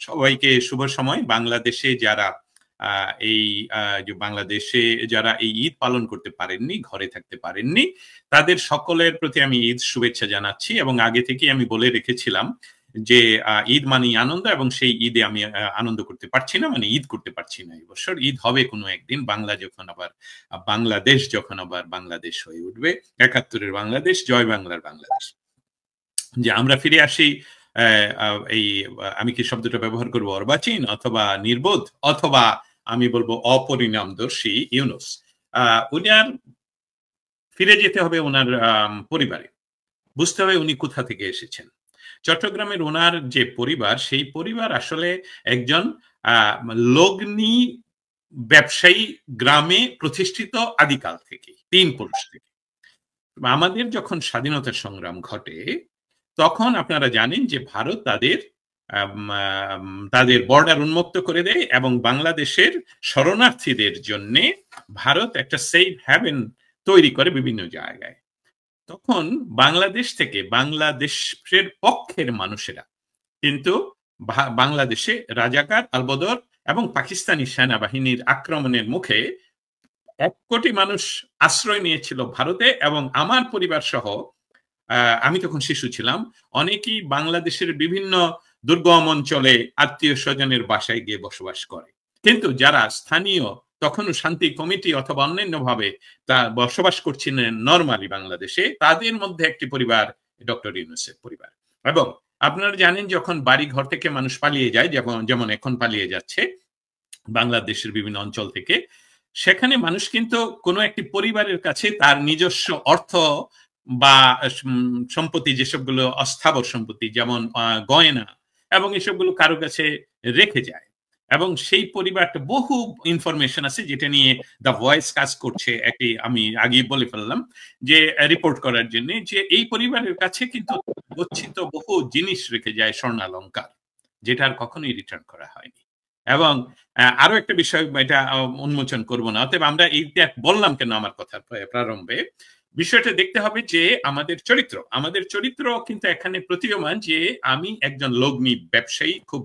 সবাইকে শুভ সময়। বাংলাদেশে যারা এই যে বাংলাদেশে যারা এই ঈদ পালন করতে পারেননি, ঘরে থাকতে পারেননি, তাদের সকলের প্রতি আমি ঈদ শুভেচ্ছা জানাচ্ছি। এবং আগে থেকেই আমি বলে রেখেছিলাম যে ঈদ মানেই আনন্দ, এবং সেই ঈদে আমি আনন্দ করতে পারছি না, মানে ঈদ করতে পারছি না। এই বছর ঈদ হবে কোনো একদিন, বাংলাদেশ যখন আবার বাংলাদেশ হয়ে উঠবে, ৭১-এর বাংলাদেশ, জয় বাংলার বাংলাদেশ। যে আমরা ফিরে আসি এই, আমি কি শব্দটা ব্যবহার করবো, অর্বাচীন অথবা নির্বোধ, অথবা আমি বলবো অপরিণামদর্শী ইউনূস। উনার ফিরে যেতে হবে ওনার পরিবারে, বুঝতে হবে উনি কোথা থেকে এসেছেন। চট্টগ্রামের ওনার যে পরিবার, সেই পরিবার আসলে একজন লগ্নি ব্যবসায়ী, গ্রামে প্রতিষ্ঠিত আদিকাল থেকে, ৩ পুরুষ থেকে। আমাদের যখন স্বাধীনতা সংগ্রাম ঘটে, তখন আপনারা জানেন যে ভারত তাদের বর্ডার উন্মুক্ত করে দেয়, এবং বাংলাদেশের শরণার্থীদের জন্য ভারত একটা সেফ হ্যাভেন তৈরি করে বিভিন্ন জায়গায়। তখন বাংলাদেশ থেকে বাংলাদেশের পক্ষের মানুষেরা কিন্তু বাংলাদেশে রাজাকার, আলবদর এবং পাকিস্তানি সেনাবাহিনীর আক্রমণের মুখে ১ কোটি মানুষ আশ্রয় নিয়েছিল ভারতে। এবং আমার পরিবার সহ, আমি তখন শিশু ছিলাম, অনেকেই বাংলাদেশের বিভিন্ন দুর্গম অঞ্চলে আত্মীয় স্বজনের বাসায় গিয়ে বসবাস করে। কিন্তু যারা স্থানীয়, তখনও শান্তি কমিটি অথবা অন্যান্য ভাবে তা বসবাস করছিলেন নরমালি বাংলাদেশে, তাদের মধ্যে একটি পরিবার ডক্টর ইউনূসের পরিবার। এবং আপনারা জানেন, যখন বাড়ি ঘর থেকে মানুষ পালিয়ে যায়, যেমন এখন পালিয়ে যাচ্ছে বাংলাদেশের বিভিন্ন অঞ্চল থেকে, সেখানে মানুষ কিন্তু কোনো একটি পরিবারের কাছে তার নিজস্ব অর্থ বা সম্পত্তি, যেসবগুলো অস্থাবর সম্পত্তি, যেমন গয়না এবং এসবগুলো কারো কাছে রেখে যায়। এবং সেই পরিবারটা, বহু ইনফরমেশন আছে যেটা নিয়ে দ্য ভয়েস কাজ করছে, একটি আমি আগে বলে ফেললাম, যে রিপোর্ট করার জন্য, যে এই পরিবারের কাছে কিন্তু গচ্ছিত বহু জিনিস রেখে যায়, স্বর্ণালংকার, যেটা আর কখনোই রিটার্ন করা হয়নি। এবং আরো একটা বিষয়, এটা উন্মোচন করব না, অতএব আমরা এইটা বললাম কেন আমার কথার প্রারম্ভে, বিষয়টা দেখতে হবে যে আমাদের চরিত্র কিন্তু এখানে প্রতীয়মান, যে আমি একজন লগ্নি ব্যবসায়ী, খুব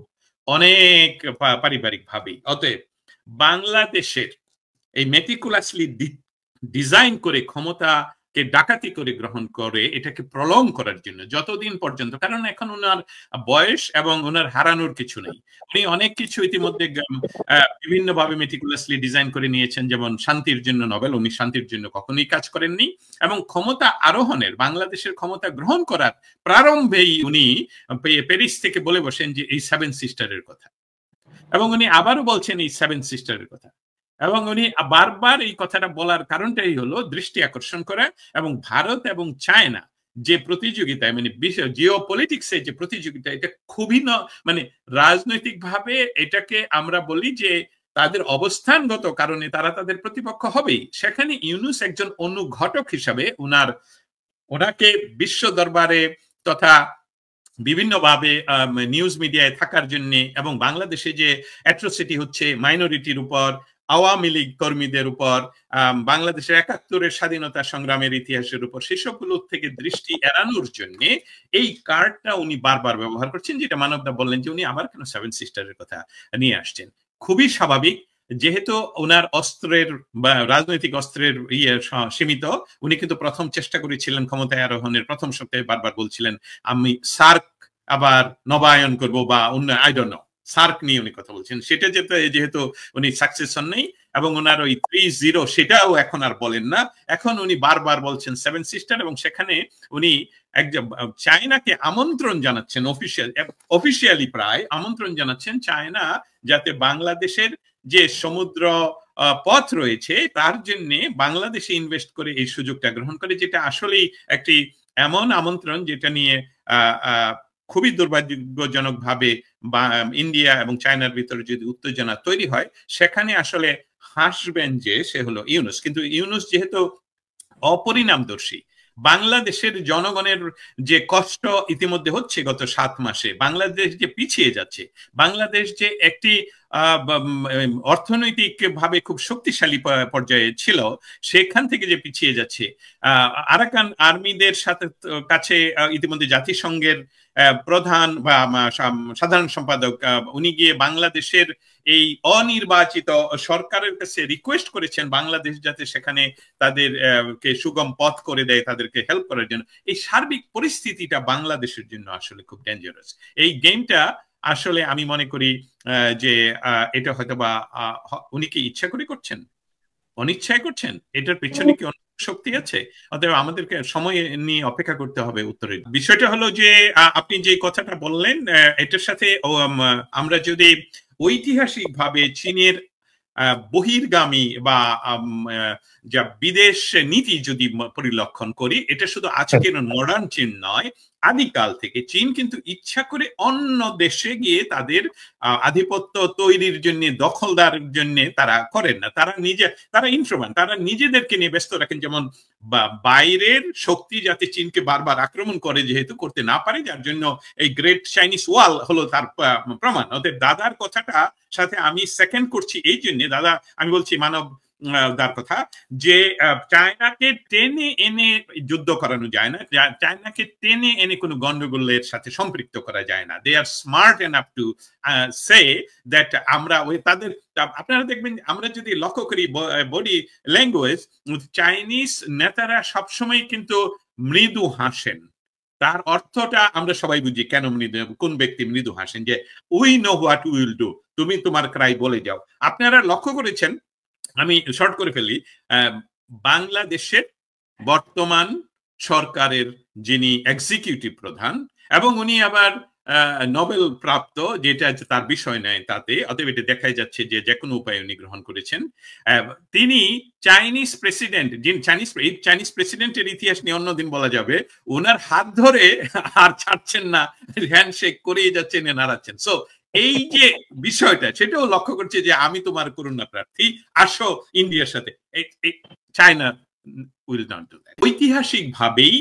অনেক পারিবারিক ভাবেই। অতএব বাংলাদেশের এই মেটিকুলাসলি ডিজাইন করে, ক্ষমতাকে ডাকাতি করে গ্রহণ করে, এটাকে প্রলং করার জন্য যতদিন পর্যন্ত, কারণ এখন ওনার বয়স এবং ওনার হারানোর কিছু নেই, উনি অনেক কিছু ইতিমধ্যে বিভিন্ন ভাবে মেটিকুলাসলি ডিজাইন করে নিয়েছেন। যেমন শান্তির জন্য নোবেল, উনি শান্তির জন্য কখনোই কাজ করেননি। এবং ক্ষমতা আরোহণের, বাংলাদেশের ক্ষমতা গ্রহণ করার প্রারম্ভেই উনি প্যারিস থেকে বলে বসেন যে এই 7 সিস্টারের কথা, এবং উনি আবারও বলছেন এই 7 সিস্টারের কথা। এবং উনি বারবার এই কথাটা বলার কারণটাই হলো দৃষ্টি আকর্ষণ করা, এবং ভারত এবং চায়না যে প্রতিযোগিতায়, মানে জিও পলিটিক্সে যে প্রতিযোগিতা, এটা খুবই মানে রাজনৈতিকভাবে এটাকে আমরা বলি যে তাদের অবস্থানগত কারণে তারা তাদের প্রতিপক্ষ হবেই। সেখানে ইউনূস একজন অনুঘটক হিসাবে ওনাকে বিশ্ব দরবারে তথা বিভিন্নভাবে নিউজ মিডিয়ায় থাকার জন্য, এবং বাংলাদেশে যে অ্যাট্রোসিটি হচ্ছে মাইনরিটির উপর, আওয়ামী লীগ কর্মীদের উপর, বাংলাদেশের ৭১-এর স্বাধীনতা সংগ্রামের ইতিহাসের উপর, সেসবগুলো থেকে দৃষ্টি এড়ানোর জন্য এই কার্ডটা উনি বারবার ব্যবহার করছেন, যেটা মানবদা বললেন যে উনি আবার কেন 7 সিস্টারের কথা নিয়ে আসছেন। খুবই স্বাভাবিক, যেহেতু ওনার অস্ত্রের বা রাজনৈতিক অস্ত্রের সীমিত। উনি কিন্তু প্রথম চেষ্টা করেছিলেন ক্ষমতায় আরোহণের প্রথম সপ্তাহে, বারবার বলছিলেন আমি সার্ক আবার নবায়ন করব, বা অন্য আই ডোন্ট নো, সার্ক নিয়ে উনি কথা বলছেন। সেটা যেহেতু উনি সাকসেস হন নাই, এবং ওনার ওই 3-0 সেটাও এখন আর বলেন না, এখন উনি বারবার বলছেন 7 সিস্টার। এবং সেখানে উনি একজন চায়নাকে আমন্ত্রণ জানাচ্ছেন, অফিসিয়ালি প্রায় আমন্ত্রণ জানাচ্ছেন চায়না যাতে বাংলাদেশের যে সমুদ্র পথ রয়েছে তার জন্য বাংলাদেশে ইনভেস্ট করে এই সুযোগটা গ্রহণ করে, যেটা আসলেই একটি এমন আমন্ত্রণ যেটা নিয়ে খুবই দুর্ভাগ্যজনক ভাবে ইন্ডিয়া এবং চায়নার ভিতরে যদি উত্তেজনা তৈরি হয়, সেখানে আসলে হাসবেন যে সে হলো ইউনূস। কিন্তু ইউনূস যেহেতু অপরিণামদর্শী, বাংলাদেশের জনগণের যে কষ্ট ইতিমধ্যে হচ্ছে গত 7 মাসে, বাংলাদেশ যে পিছিয়ে যাচ্ছে, বাংলাদেশ যে একটি অর্থনৈতিক ভাবে খুব শক্তিশালী পর্যায়ে ছিল, সেখান থেকে যে পিছিয়ে যাচ্ছে, আরাকান আর্মিদের কাছে ইতিমধ্যে জাতিসংঘের প্রধান বা সাধারণ সম্পাদক উনি গিয়ে বাংলাদেশের এই অনির্বাচিত সরকারের কাছে রিকোয়েস্ট করেছেন বাংলাদেশ যাতে সেখানে তাদের কে সুগম পথ করে দেয়, তাদেরকে হেল্প করার জন্য। এই সার্বিক পরিস্থিতিটা বাংলাদেশের জন্য আসলে খুব ডেঞ্জারাস। এই গেমটা আসলে আমি মনে করি যে এটা হয়তো বা উনি কি ইচ্ছা করে করছেন, অনিচ্ছায় করছেন, এটার পেছনে কি অন্য শক্তি আছে? অতএব আমাদেরকে সময় নিয়ে অপেক্ষা করতে হবে উত্তরের। বিষয়টা হলো যে আপনি যে কথাটা বললেন এটার সাথে আমরা যদি ঐতিহাসিকভাবে চীনের বহির্গামী বা যা বিদেশ নীতি যদি পরিলক্ষণ করি, এটা শুধু আজকের মডার্ন চীন নয়, আদিকাল থেকে চীন কিন্তু ইচ্ছা করে অন্য দেশে গিয়ে তাদের আধিপত্য তৈরির জন্য, দখলদার জন্য তারা করেন না। তারা ইন্ট্রোভার্ট, তারা নিজেদেরকে নিয়ে ব্যস্ত রাখেন। যেমন বাইরের শক্তি যাতে চীনকে বারবার আক্রমণ করে যেহেতু করতে না পারে, যার জন্য এই গ্রেট চাইনিজ ওয়াল হলো তার প্রমাণ। অতএব দাদার কথাটা সাথে আমি সেকেন্ড করছি এই জন্য, দাদা আমি বলছি মানব দার কথা, যে চায়নাকে টেনে এনে যুদ্ধ করানো যায় না, চায়নাকে টেনে এনে কোনো গন্ডগোলের সাথে সম্পৃক্ত করা যায় না। They are smart enough to say that আমরা ওই তাদের, আপনারা দেখবেন আমরা যদি লক্ষ্য করি বডি ল্যাঙ্গুয়েজ, চাইনিজ নেতারা সবসময় কিন্তু মৃদু হাসেন। তার অর্থটা আমরা সবাই বুঝি কেন মৃদু, কোন ব্যক্তি মৃদু হাসেন, যে we know what will do, তুমি তোমার ক্রাই বলে যাও। আপনারা লক্ষ্য করেছেন, আমি শর্ট করে ফেলি, বাংলাদেশের বর্তমান সরকারের যিনি এক্সিকিউটিভ প্রধান এবং উনি আবার নোবেল প্রাপ্ত, যেটা তার বিষয় নেয় তাতে, অতএব এটা দেখাই যাচ্ছে যে যে কোনো উপায় উনি গ্রহণ করেছেন। তিনি চাইনিজ প্রেসিডেন্ট, যিনি চাইনিজ প্রেসিডেন্টের ইতিহাস নিয়ে অন্যদিন বলা যাবে, ওনার হাত ধরে আর ছাড়ছেন না, হ্যান্ডশেক করেই যাচ্ছেন, নাড়াচ্ছেন। সো এই যে বিষয়টা সেটাও লক্ষ্য করছে যে আমি তোমার করুণা প্রার্থী, আসো ইন্ডিয়ার সাথে। China will not do that. ঐতিহাসিক ভাবেই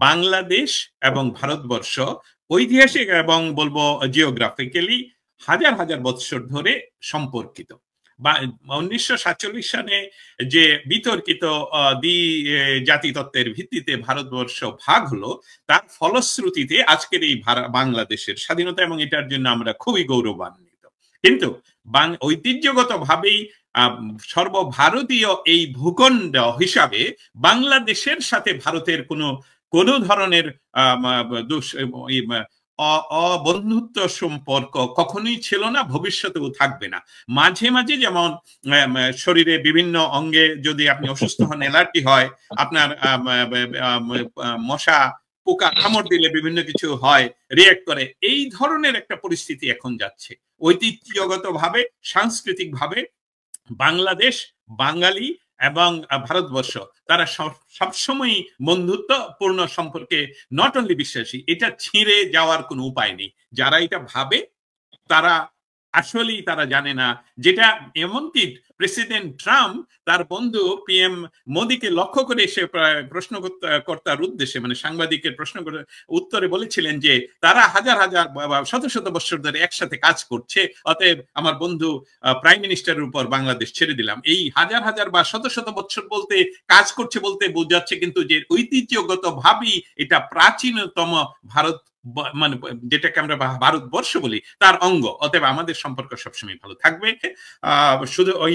বাংলাদেশ এবং ভারতবর্ষ ঐতিহাসিক এবং বলবো জিওগ্রাফিক্যালি হাজার হাজার বৎসর ধরে সম্পর্কিত। বা 1947 সালে যে বিতর্কিত জাতি তত্ত্বের ভিত্তিতে ভারতবর্ষ ভাগ হলো, তার ফলশ্রুতিতে আজকের এই বাংলাদেশের স্বাধীনতা, এবং এটার জন্য আমরা খুবই গৌরবান্বিত। কিন্তু ঐতিহ্যগত ভাবেই সর্বভারতীয় এই ভূখণ্ড হিসাবে বাংলাদেশের সাথে ভারতের কোনো ধরনের অবন্ধুত্ব সম্পর্ক কখনোই ছিল না, ভবিষ্যতেও থাকবে না। মাঝে মাঝে যেমন শরীরে বিভিন্ন অঙ্গে যদি আপনি অসুস্থ হন, অ্যালার্জি হয়, আপনার মশা পোকা কামড় দিলে বিভিন্ন কিছু হয়, রিঅ্যাক্ট করে, এই ধরনের একটা পরিস্থিতি এখন যাচ্ছে। ঐতিহ্যগত ভাবে, সাংস্কৃতিক ভাবে বাংলাদেশ, বাঙালি এবং ভারতবর্ষ তারা সবসময় বন্ধুত্বপূর্ণ সম্পর্কে নট অনলি বিশ্বাসী, এটা ছিঁড়ে যাওয়ার কোনো উপায় নেই। যারা এটা ভাবে তারা আসলেই তারা জানে না, যেটা এমনকি প্রেসিডেন্ট ট্রাম্প তার বন্ধু পিএম মোদিকে লক্ষ্য করে সে প্রশ্নকর্তার উদ্দেশ্যে, মানে সাংবাদিকের প্রশ্ন উত্তরে বলেছিলেন যে তারা হাজার হাজার শত শত বছর ধরে একসাথে কাজ করছে, অতএব আমার বন্ধু প্রাইম মিনিস্টারের উপর বাংলাদেশ ছেড়ে দিলাম। এই হাজার হাজার বা শত শত বছর বলতে কাজ করছে বলতে বোঝাচ্ছে কিন্তু যে ঐতিহ্যগত ভাবেই এটা প্রাচীনতম ভারত, মানে যেটাকে আমরা ভারতবর্ষ বলি, তার অঙ্গ। অতএব আমাদের সম্পর্ক সবসময় ভালো থাকবে। শুধু ওই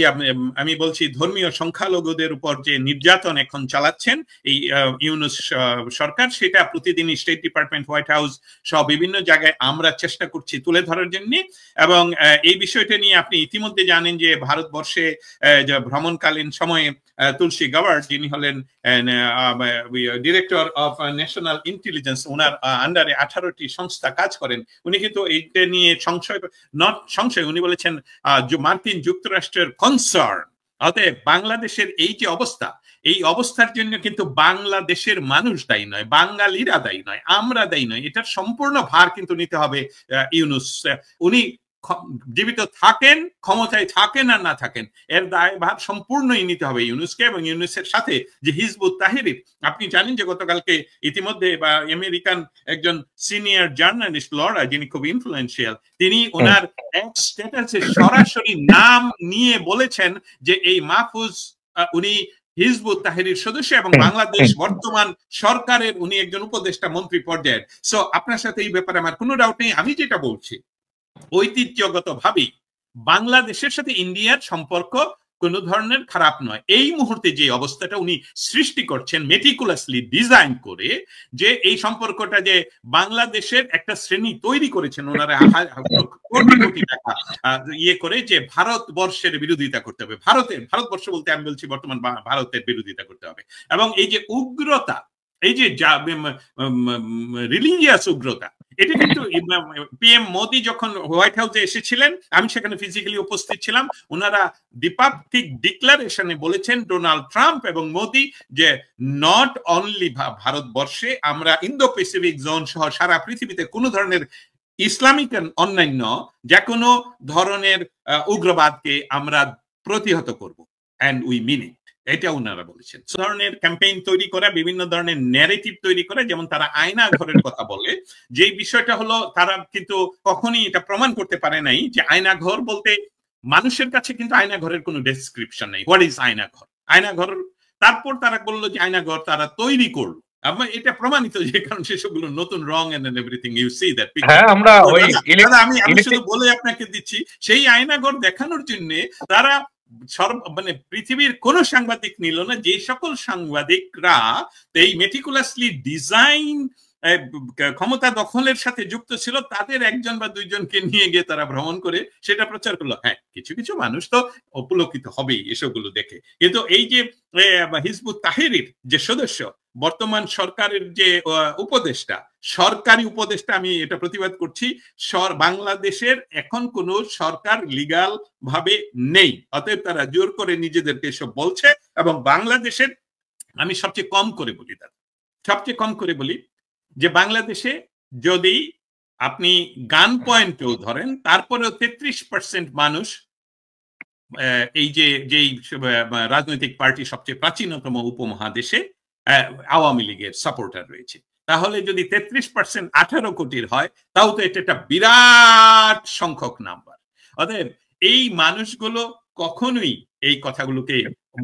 আমি বলছি, ধর্মীয় সংখ্যালঘুদের উপর যে নির্যাতন এখন চালাচ্ছেন এই ইউনূস সরকার, সেটা প্রতিদিনই স্টেট ডিপার্টমেন্ট, হোয়াইট হাউস সহ বিভিন্ন জায়গায় আমরা চেষ্টা করছি তুলে ধরার জন্য। এবং এই বিষয়টা নিয়ে আপনি ইতিমধ্যে জানেন যে ভারতবর্ষে ভ্রমণকালীন সময়ে তুলসী গাওয়ার, যিনি হলেন ডিরেক্টর অফ ন্যাশনাল ইন্টেলিজেন্স, ওনার আন্ডারে 18টি সংস্থা কাজ করেন। উনি কিন্তু এইটা নিয়ে সংশয় উনি বলেছেন মার্কিন যুক্তরাষ্ট্রের কনসার্ন। অতএব বাংলাদেশের এই যে অবস্থা, এই অবস্থার জন্য কিন্তু বাংলাদেশের মানুষ দায়ী নয়, বাঙালিরা দায়ী নয়, আমরা দায়ী নয়। এটার সম্পূর্ণ ভার কিন্তু নিতে হবে ইউনূস। উনি জীবিত থাকেন, ক্ষমতায় থাকেন আর না থাকেন, এর দায়ভার সম্পূর্ণই নিতে হবে ইউনূসকে এবং ইউনূসের সাথে যে হিজবুত তাহরির। আপনি জানেন যে গতকালকে ইতিমধ্যে বা আমেরিকান একজন সিনিয়র জার্নালিস্ট লরা, যিনি খুব ইনফ্লুয়েন্সিয়াল, তিনি ওনার এক্স স্ট্যাটাসে সরাসরি নাম নিয়ে বলেছেন যে এই মাহফুজ উনি হিজবুত তাহরির সদস্য এবং বাংলাদেশ বর্তমান সরকারের উনি একজন উপদেষ্টা মন্ত্রী পর্যায়ের। সো আপনার সাথে এই ব্যাপারে আমার কোনো ডাউট নেই। আমি যেটা বলছি, ঐতিহ্যগত ভাবে বাংলাদেশের সাথে ইন্ডিয়ার সম্পর্ক কোনো ধরনের খারাপ নয়। এই মুহূর্তে যে অবস্থাটা উনি সৃষ্টি করছেন মেটিকুলাসলি ডিজাইন করে, যে এই সম্পর্কটা যে বাংলাদেশের একটা শ্রেণী তৈরি করেছেন ওনারা কোটি কোটি টাকা ইয়ে করে, যে ভারতবর্ষের বিরোধিতা করতে হবে, ভারতবর্ষ বলতে আমি বলছি বর্তমান ভারতের বিরোধিতা করতে হবে। এবং এই যে উগ্রতা, এই যে রিলিজিয়াস উগ্রতা, এটা কিন্তু পিএম মোদি যখন হোয়াইট হাউসে এসেছিলেন, আমি সেখানে ফিজিক্যালি উপস্থিত ছিলাম, ওনারা দ্বিপাক্ষিক ডিক্লারেশনে বলেছেন ডোনাল্ড ট্রাম্প এবং মোদি যে নট অনলি ভারতবর্ষে, আমরা ইন্দো প্যাসিফিক জোন সহ সারা পৃথিবীতে কোনো ধরনের ইসলামিক অন্যান্য যে কোনো ধরনের উগ্রবাদকে আমরা প্রতিহত করব, এন্ড উই মিন ইট। এটা ওনারা বলেছেন। ধরনের ক্যাম্পেইন তৈরি করা, বিভিন্ন ধরনের ন্যারেটিভ তৈরি করা, যেমন তারা আয়না ঘরের কথা বলে, যে বিষয়টা হলো তারা কিন্তু কখনই এটা প্রমাণ করতে পারে নাই যে আয়না ঘর বলতে মানুষের কাছে কিন্তু আয়না ঘরের কোনো ডেসক্রিপশন নেই। হোয়াট ইজ আয়না ঘর? আয়না ঘর, তারপর তারা বললো যে আয়না ঘর তারা তৈরি করলো। এটা প্রমাণিত, যে কারণ সেসবগুলো নতুন রং and everything you see that picture. আমরা আমি শুধু বলে আপনাকে দিচ্ছি, সেই আয়না ঘর দেখানোর জন্য তারা মানে পৃথিবীর কোন সাংবাদিক নিল না, যে সকল সাংবাদিকরা এই মেটিকুলাসলি ডিজাইন ক্ষমতা দখলের সাথে যুক্ত ছিল, তাদের একজন বা দুইজনকে নিয়ে গিয়ে তারা ভ্রমণ করে সেটা প্রচার করলো। হ্যাঁ, কিছু কিছু মানুষ তো অপুলকিত হবেই এসবগুলো দেখে, কিন্তু এই যে হিজবুত তাহরির যে সদস্য, বর্তমান সরকারের যে উপদেষ্টা, সরকারি উপদেষ্টা, আমি এটা প্রতিবাদ করছি, বাংলাদেশের এখন কোন সরকার লিগাল ভাবে নেই, অতএব তারা জোর করে নিজেদেরকে এসব বলছে। এবং বাংলাদেশের, আমি সবচেয়ে কম করে বলি, সবচেয়ে কম করে বলি যে বাংলাদেশে যদি আপনি গান পয়েন্টেও ধরেন, তারপরেও 33% মানুষ এই যে যেই রাজনৈতিক পার্টি সবচেয়ে প্রাচীনতম উপমহাদেশে আওয়ামী লীগের সাপোর্টার রয়েছে। তাহলে যদি 33% 18 কোটির হয়, তাও তো এটা একটা বিরাট সংখ্যক নাম্বার। অতএব এই মানুষগুলো কখনোই এই কথাগুলোকে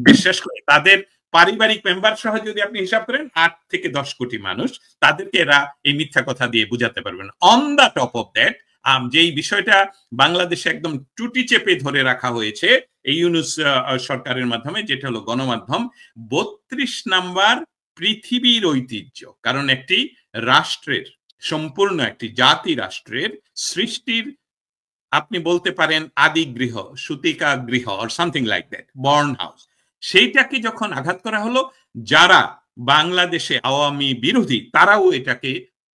বিশ্বাস করে, তাদের পারিবারিক মেম্বার সহ যদি আপনি হিসাব করেন 8 থেকে 10 কোটি মানুষ, তাদেরকে এরা এই মিথ্যা কথা দিয়ে বুঝাতে পারবেন। On the top of that, যেই বিষয়টা বাংলাদেশে একদম টুটি চেপে ধরে রাখা হয়েছে এই ইউনূস সরকারের মাধ্যমে, যেটা হলো গণমাধ্যম, 32 নাম্বার পৃথিবীর ঐতিহ্য। কারণ একটি রাষ্ট্রের, সম্পূর্ণ একটি জাতি রাষ্ট্রের সৃষ্টির, আপনি বলতে পারেন আদি গৃহ, সুতিকা গৃহ or something like that, born house, সেইটাকে যখন আঘাত করা হলো, যারা বাংলাদেশে আওয়ামী বিরোধী তারাও এটাকে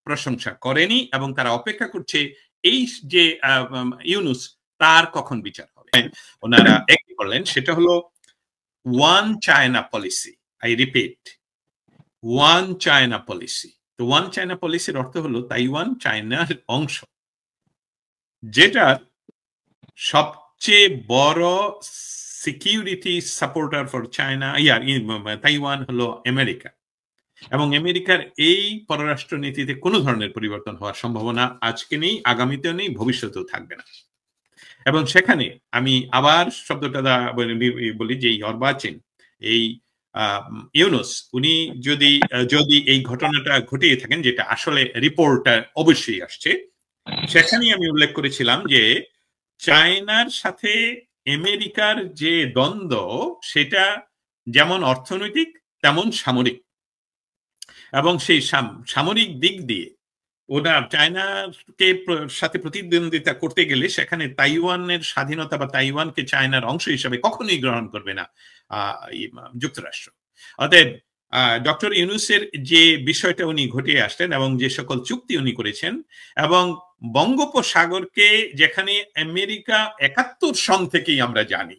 প্রশংসা করেনি, এবং তারা অপেক্ষা করছে এই যে ইউনূস তার কখন বিচার হবে। ওনারা একই করলেন, সেটা হলো one China policy. I repeat, one China policy. তো ওয়ান চায়না পলিসির অর্থ হলো তাইওয়ান চায়নার অংশ, যেটার সবচেয়ে বড় security supporter for China Taiwan হলো আমেরিকা। এবং আমেরিকার এই পররাষ্ট্র নীতিতে কোনো ধরনের পরিবর্তন হওয়ার সম্ভাবনা আজকে নেই, আগামীতেও নেই, ভবিষ্যতেও থাকবে না। এবং সেখানে আমি আবার শব্দটা বলি যে অর্বাচীন, এই ইউনূস, উনি যদি এই ঘটনাটা ঘটিয়ে থাকেন, যেটা আসলে রিপোর্টটা অবশ্যই আসছে, সেখানেই আমি উল্লেখ করেছিলাম যে চায়নার সাথে আমেরিকার যে দ্বন্দ্ব, সেটা যেমন অর্থনৈতিক তেমন সামরিক। এবং সেই সামরিক দিক দিয়ে ওরা চায়নাকে সাথে প্রতিদ্বন্দ্বিতা করতে গেলে সেখানে তাইওয়ানের স্বাধীনতা বা তাইওয়ানকে চায়নার অংশ হিসেবে কখনোই গ্রহণ করবে না যুক্তরাষ্ট্র। অতএব ডক্টর ইউনূসের যে বিষয়টা উনি ঘটিয়ে আসলেন এবং যে সকল চুক্তি উনি করেছেন, এবং বঙ্গোপসাগরকে যেখানে আমেরিকা 71 সন থেকেই আমরা জানি,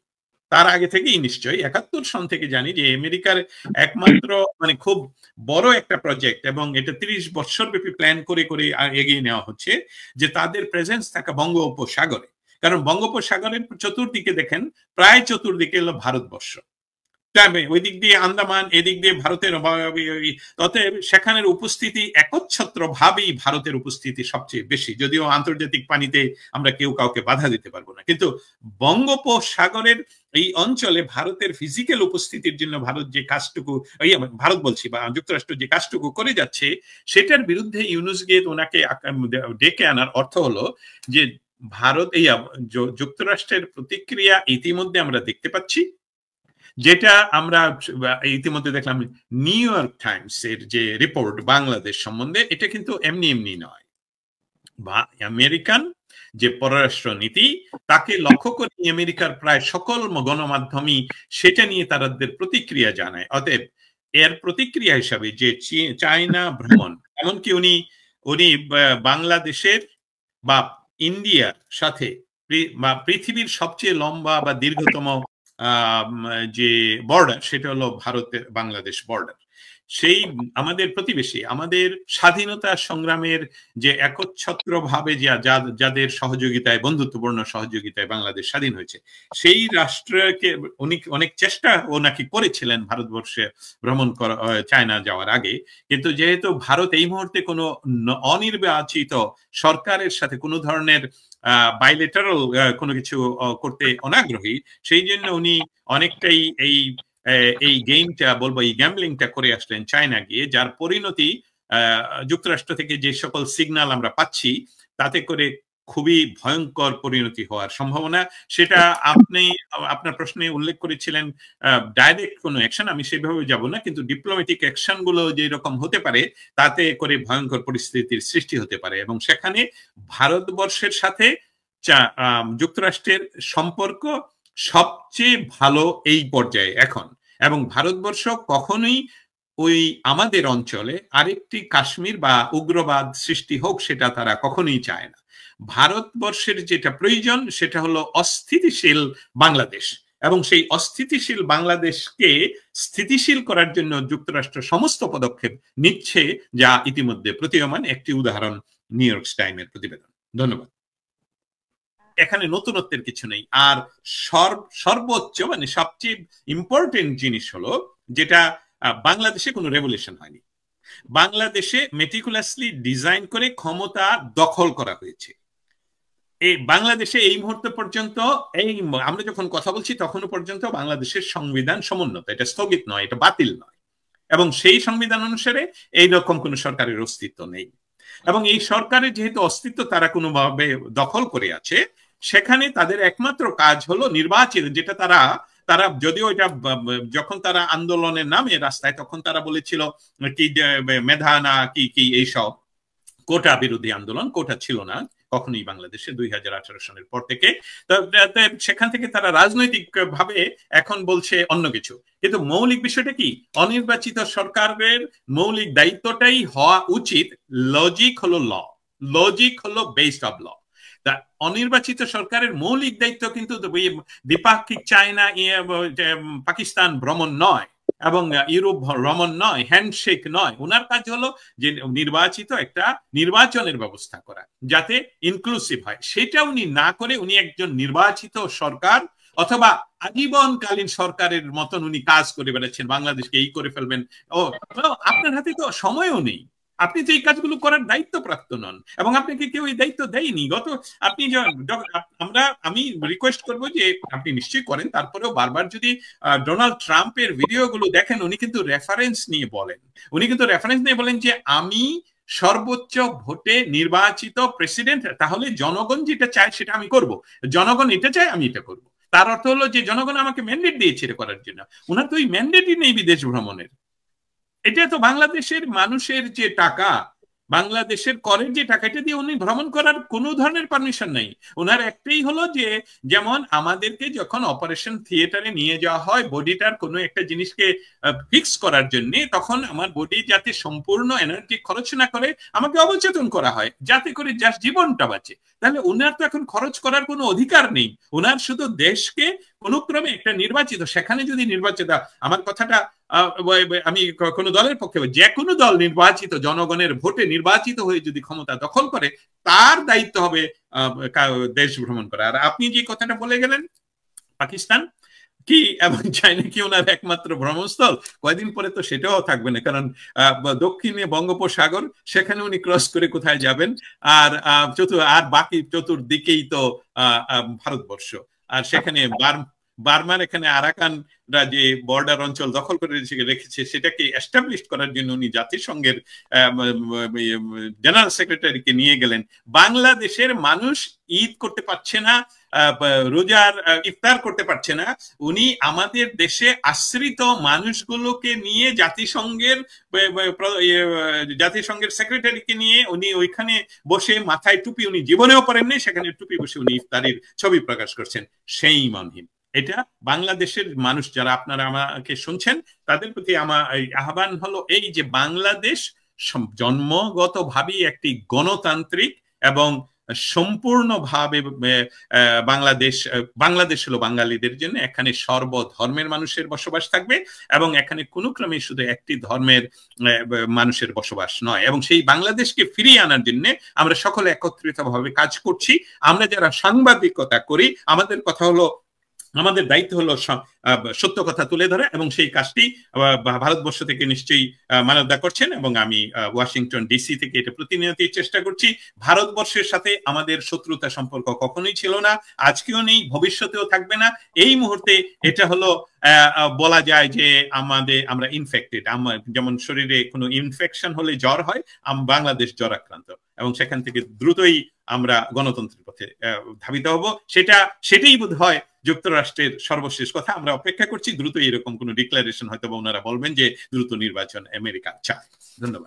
তার আগে থেকেই নিশ্চয়ই 71 সন থেকে জানি যে আমেরিকার একমাত্র মানে খুব বড় একটা প্রজেক্ট, এবং এটা 30 বছর ব্যাপী প্ল্যান করে করে এগিয়ে নেওয়া হচ্ছে, যে তাদের প্রেজেন্স থাকা বঙ্গোপসাগরে। কারণ বঙ্গোপসাগরের চতুর্দিকে দেখেন, প্রায় চতুর্দিকে হলো ভারতবর্ষ, ওই দিক দিয়ে আন্দামান, এদিক দিয়ে ভারতের, অতএব সেখানের উপস্থিতি একচ্ছত্র ভাবেই ভারতের উপস্থিতি সবচেয়ে বেশি, যদিও আন্তর্জাতিক পানিতে আমরা কেউ কাউকে বাধা দিতে পারবো না, কিন্তু বঙ্গোপসাগরের এই অঞ্চলে ভারতের ফিজিক্যাল উপস্থিতির জন্য ভারত যে কাজটুকু, ভারত বলছি বা যুক্তরাষ্ট্র যে কাজটুকু করে যাচ্ছে, সেটার বিরুদ্ধে ইউনূস গিয়ে ওনাকে ডেকে আনার অর্থ হলো যে ভারত, এই যুক্তরাষ্ট্রের প্রতিক্রিয়া ইতিমধ্যে আমরা দেখতে পাচ্ছি, যেটা আমরা ইতিমধ্যে দেখলাম নিউ ইয়র্ক টাইমস এর যে রিপোর্ট বাংলাদেশ সম্বন্ধে, এটা কিন্তু এমনি এমনি নয়। বা আমেরিকান যে পররাষ্ট্র নীতি, তাকে লক্ষ্য করে আমেরিকার প্রায় সকল গণমাধ্যমই সেটা নিয়ে তাদের প্রতিক্রিয়া জানায়। অতএব এর প্রতিক্রিয়া হিসাবে যে চায়না ভ্রমণ, এমনকি উনি বাংলাদেশের বা ইন্ডিয়ার সাথে বা পৃথিবীর সবচেয়ে লম্বা বা দীর্ঘতম যে বর্ডার, সেটা হলো ভারতের বাংলাদেশ বর্ডার, সেই আমাদের প্রতিবেশী, আমাদের স্বাধীনতা সংগ্রামের যে একচ্ছত্র ভাবে যাদের সহযোগিতায়, বন্ধুত্বপূর্ণ সহযোগিতায় বাংলাদেশ স্বাধীন হয়েছে, সেই রাষ্ট্রকে উনি অনেক চেষ্টা ও নাকি করেছিলেন ভারতবর্ষে ভ্রমণ করা, চায়না যাওয়ার আগে। কিন্তু যেহেতু ভারত এই মুহূর্তে কোনো অনির্বাচিত সরকারের সাথে কোনো ধরনের বাইলেটারাল কোনো কিছু করতে অনাগ্রহী, সেই জন্য উনি অনেকটাই এই গেমটা বলবো, এই গ্যাম্বলিংটা করে আসলেন চায়না গিয়ে, যার পরিণতি যুক্তরাষ্ট্র থেকে যে সকল সিগন্যাল আমরা পাচ্ছি, তাতে করে খুবই ভয়ঙ্কর পরিণতি হওয়ার সম্ভাবনা। সেটা আপনি আপনার প্রশ্নে উল্লেখ করেছিলেন ডাইরেক্ট কোনো অ্যাকশন, আমি সেভাবে যাব না, কিন্তু ডিপ্লোম্যাটিক অ্যাকশন গুলো যে রকম হতে পারে, তাতে করে ভয়ঙ্কর পরিস্থিতির সৃষ্টি হতে পারে। এবং সেখানে ভারতবর্ষের সাথে যুক্তরাষ্ট্রের সম্পর্ক সবচেয়ে ভালো এই পর্যায়ে এখন, এবং ভারতবর্ষ কখনোই ওই আমাদের অঞ্চলে আরেকটি কাশ্মীর বা উগ্রবাদ সৃষ্টি হোক, সেটা তারা কখনোই চায় না। ভারতবর্ষের যেটা প্রয়োজন, সেটা হলো অস্থিতিশীল বাংলাদেশ, এবং সেই অস্থিতিশীল বাংলাদেশকে স্থিতিশীল করার জন্য যুক্তরাষ্ট্র সমস্ত পদক্ষেপ নিচ্ছে, যা ইতিমধ্যে প্রতীয়মান। একটি উদাহরণ নিউ ইয়র্ক টাইমের প্রতিবেদন। ধন্যবাদ। এখানে নতুনত্বের কিছু নেই। আর সর্বোচ্চ মানে সবচেয়ে ইম্পর্টেন্ট জিনিস হলো, যেটা বাংলাদেশে কোনো রেভলিউশন হয়নি, বাংলাদেশে মেটিকুলাসলি ডিজাইন করে ক্ষমতা দখল করা হয়েছে। এই বাংলাদেশে এই মুহূর্তে পর্যন্ত, এই আমরা যখন কথা বলছি তখনও পর্যন্ত বাংলাদেশের সংবিধান সমুন্নত, এটা স্থগিত নয়, এটা বাতিল নয়, এবং সেই সংবিধান অনুসারে এইরকম কোনো সরকারের অস্তিত্ব নেই। এবং এই সরকারের যেহেতু অস্তিত্ব তারা কোনোভাবে দখল করে আছে, সেখানে তাদের একমাত্র কাজ হলো নির্বাচিত, যেটা তারা যদিও এটা যখন তারা আন্দোলনের নামে রাস্তায়, তখন তারা বলেছিল কি মেধা না কি কি এইসব কোটা বিরোধী আন্দোলন, কোটা ছিল না কখনোই বাংলাদেশে 2018 সনের পর থেকে। সেখান থেকে তারা রাজনৈতিক ভাবে এখন বলছে অন্য কিছু, কিন্তু মৌলিক বিষয়টা কি, অনির্বাচিত সরকারের মৌলিক দায়িত্বটাই হওয়া উচিত লজিক হলো ল, লজিক হলো বেসড অফ ল। অনির্বাচিত সরকারের মৌলিক দায়িত্ব কিন্তু দ্বিপাক্ষিক চায়না পাকিস্তান ভ্রমণ নয়, এবং ইউরোপ ভ্রমণ নয়, হ্যান্ডশেক নয়। ওনার কাজ হলো যে নির্বাচিত একটা নির্বাচনের ব্যবস্থা করা, যাতে ইনক্লুসিভ হয়। সেটা উনি না করে উনি একজন নির্বাচিত সরকার অথবা আজীবনকালীন সরকারের মতন উনি কাজ করে বেড়াচ্ছেন, বাংলাদেশকে এই করে ফেলবেন। আপনার হাতে তো সময়ও নেই, আপনি তো এই কাজগুলো করার দায়িত্বপ্রাপ্ত নন, এবং আপনাকে কেউ এই দায়িত্ব দেয়নি। আমি রিকোয়েস্ট করবো যে আপনি নিশ্চয়ই করেন, তারপরেও বারবার যদি ডোনাল্ড ট্রাম্পের ভিডিওগুলো দেখেন, উনি কিন্তু রেফারেন্স নিয়ে বলেন যে আমি সর্বোচ্চ ভোটে নির্বাচিত প্রেসিডেন্ট, তাহলে জনগণ যেটা চায় সেটা আমি করব, জনগণ এটা চায় আমি এটা করব। তার অর্থ হলো যে জনগণ আমাকে ম্যান্ডেট দিয়েছে এটা করার জন্য। ওনার তো ওই ম্যান্ডেটই নেই বিদেশ ভ্রমণের। এটা তো বাংলাদেশের মানুষের যে টাকা, বাংলাদেশের করের যে টাকা, এটা দিয়ে উনি ভ্রমণ করার কোনো ধরনের পারমিশন নাই। ওনার একটাই হলো যে, যেমন আমাদেরকে যখন অপারেশন থিয়েটারে নিয়ে যাওয়া হয় বডিটার কোনো একটা জিনিসকে ফিক্স করার জন্য, তখন আমার বডি যাতে সম্পূর্ণ এনার্জি খরচ না করে আমাকে অবচেতন করা হয়, যাতে করে যার জীবনটা বাঁচে। তাহলে ওনার তো এখন খরচ করার কোনো অধিকার নেই। ওনার শুধু দেশকে কোনো ক্রমে একটা নির্বাচিত, সেখানে যদি নির্বাচিত, আমার কথাটা আমি কোনো দলের পক্ষে, যে কোনো দল নির্বাচিত জনগণের ভোটে নির্বাচিত হয়ে যদি ক্ষমতা দখল করে, তার দায়িত্ব হবে দেশ ভ্রমণ করা। আর আপনি যে কথাটা বলে গেলেন পাকিস্তান, কি এবং চায়না কি ওনার একমাত্র ভ্রমণস্থল? কয়দিন পরে তো সেটাও থাকবে না, কারণ দক্ষিণে বঙ্গোপসাগর, সেখানে উনি ক্রস করে কোথায় যাবেন? আর আর বাকি চতুর্দিকেই তো ভারতবর্ষ, আর সেখানে বার্মার এখানে আরাকানরা যে বর্ডার অঞ্চল দখল করে রেখেছে, সেটাকে এস্টাবলিশ করার জন্য উনি জাতিসংঘের জেনারেল সেক্রেটারিকে নিয়ে গেলেন। বাংলাদেশের মানুষ ঈদ করতে পারছে না, রোজার ইফতার করতে পারছে না, উনি আমাদের দেশে আশ্রিত মানুষগুলোকে নিয়ে জাতিসংঘের সেক্রেটারিকে নিয়ে উনি ওইখানে বসে মাথায় টুপি, উনি জীবনেও পরেননি, সেখানে টুপি বসে উনি ইফতারের ছবি প্রকাশ করছেন। সেই মানহীন। এটা বাংলাদেশের মানুষ যারা আপনারা আমাকে শুনছেন, তাদের প্রতি আমার আহ্বান হলো এই যে বাংলাদেশ জন্মগতভাবেই একটি গণতান্ত্রিক এবং সম্পূর্ণভাবে বাংলাদেশ হলো বাঙালিদের জন্য, এখানে সর্বধর্মের মানুষের বসবাস থাকবে এবং এখানে কোনো ক্রমে শুধু একটি ধর্মের মানুষের বসবাস নয়। এবং সেই বাংলাদেশকে ফিরিয়ে আনার জন্য আমরা সকলে একত্রিতভাবে কাজ করছি। আমরা যারা সাংবাদিকতা করি, আমাদের কথা হলো, আমাদের দায়িত্ব হলো সত্য কথা তুলে ধরা, এবং সেই কাজটি ভারতবর্ষ থেকে নিশ্চয়ই মানবদা করছেন, এবং আমি ওয়াশিংটন ডিসি থেকে এটা প্রতিনিয়তই চেষ্টা করছি। ভারতবর্ষের সাথে আমাদের শত্রুতা সম্পর্ক কখনোই ছিল না, আজকেও নেই, ভবিষ্যতেও থাকবে না। এই মুহূর্তে এটা হলো বলা যায় যে আমরা ইনফেক্টেড, যেমন শরীরে কোনো ইনফেকশন হলে জ্বর হয়, বাংলাদেশ জ্বর আক্রান্ত, এবং সেখান থেকে দ্রুতই আমরা গণতন্ত্রের পথে ধাবিত হব। সেটাই বোধ হয় যুক্তরাষ্ট্রের সর্বশেষ কথা। আমরা অপেক্ষা করছি দ্রুত এরকম কোন ডিক্লারেশন হয়তো ওনারা বলবেন যে দ্রুত নির্বাচন আমেরিকা চায়। ধন্যবাদ।